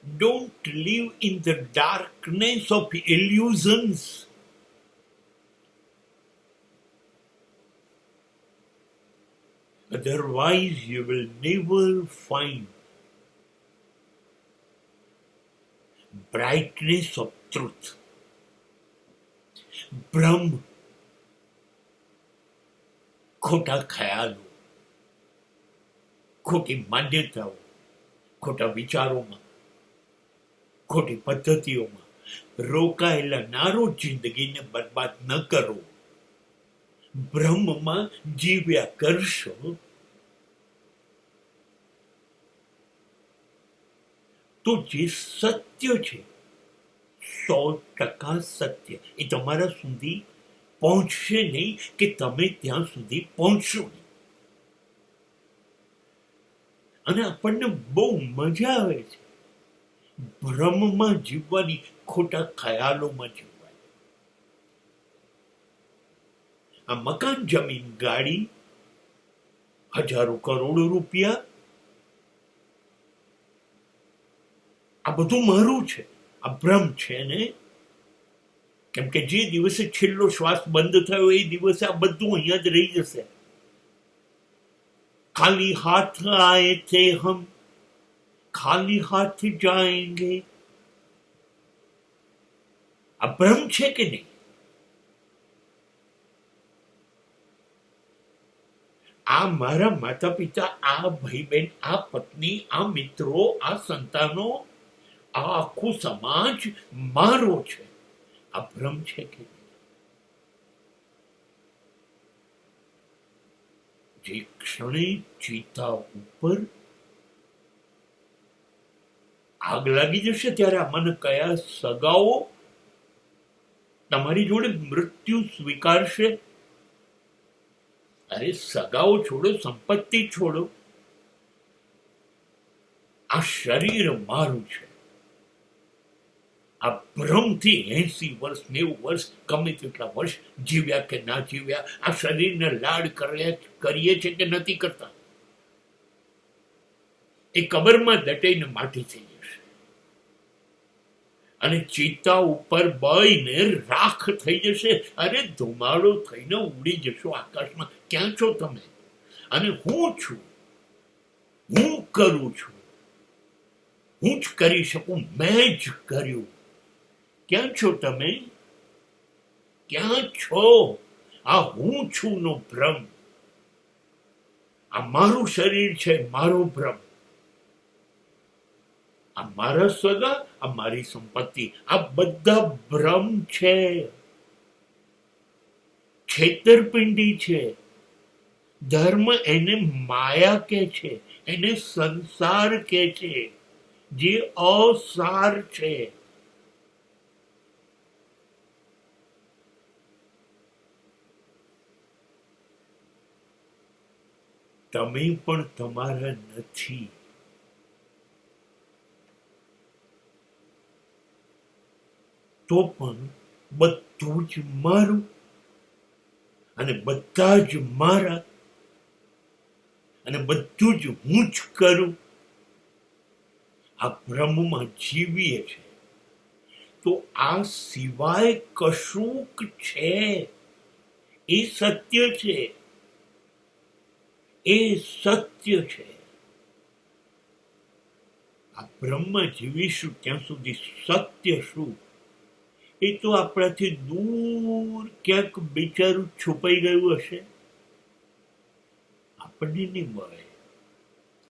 Don't live in the darkness of illusions. Otherwise, you will never find brightness of truth. બ્રહ્મ ખોટા ખ્યાલો, ખોટી માન્યતાઓ, ખોટા વિચારોમાં, ખોટી પદ્ધતિઓમાં રોકાયેલા નારો જિંદગીને બરબાદ ન કરો. બ્રહ્મમાં જીવ્યા કરશો તો જે સત્ય છે 100% સત્ય એ તમારા સુધી પહોંચશે નહીં કે તમે ત્યાં સુધી પહોંચશો નહીં. અને આપણને બહુ મજા આવે છે ભ્રમમાં જીવવાની, ખોટા ખ્યાલોમાં જીવવાની. આ મકાન, જમીન, ગાડી, હજારો કરોડો રૂપિયા, આ બધું મારું છે, આ ભ્રમ છે ને. કેમ કે જે દિવસે છેલ્લો શ્વાસ બંધ થયો એ દિવસે આ બધું અહીંયા જ રહી જશે. ખાલી હાથ આए थे हम, ખાલી હાથ જાएंगे. આ ભ્રમ છે કે નહીં? આ મારા માતા પિતા, આ ભાઈ બહેન, આ પત્ની, આ મિત્રો, આ સંતાનો, આ આખું સમાજ મારો છે. આ ભ્રમ છે કે નહીં? જે ક્ષણે ચિતા ઉપર આગ લાગી જશે ત્યારે આમાંના કયા સગાઓ તમારી જોડે મૃત્યુ સ્વીકારશે? અરે સગાઓ છોડો, સંપત્તિ છોડો, આ શરીર મારું છે. આ ભ્રમથી 80 વર્ષ, 90 વર્ષ, ગમે તેટલા વર્ષ જીવ્યા કે ના જીવ્યા, આ શરીરને લાડ કરીએ છે કે નથી કરતા, એ કબરમાં દટાઈને માટી થઈ જશે અને ચિતા ઉપર બળીને રાખ થઈ જશે. અરે ધુમાડો થઈને ઉડી જશો આકાશમાં. ક્યાં છો તમે? અને હું છું, હું કરું છું, હું જ કરી શકું, મેં જ કર્યું. ક્યાં છો તમે? ક્યાં છો? આ હું છું નો ભ્રમ, આ મારું શરીર છે, મારો ભ્રમ, આ મારા સગા, આ મારી સંપત્તિ, આ બધા ભ્રમ છે, છેતરપિંડી છે. ધર્મ એને માયા કે છે, એને સંસાર કે છે, જે અસાર છે. તમે પણ તમારા નથી. તો પણ બધું જ મારું અને બધા જ મારા અને બધું જ હું જ કરું. આ ભ્રમમાં જીવીએ છે તો આ સિવાય કશુંક છે એ સત્ય છે, એ સત્ય છે. આ બ્રહ્મમાં જીવીશું ત્યાં સુધી સત્ય શું એ તો આપણાથી દૂર ક્યાંક બિચારું છુપાઈ ગયું હશે, આપણને નહીં મળે.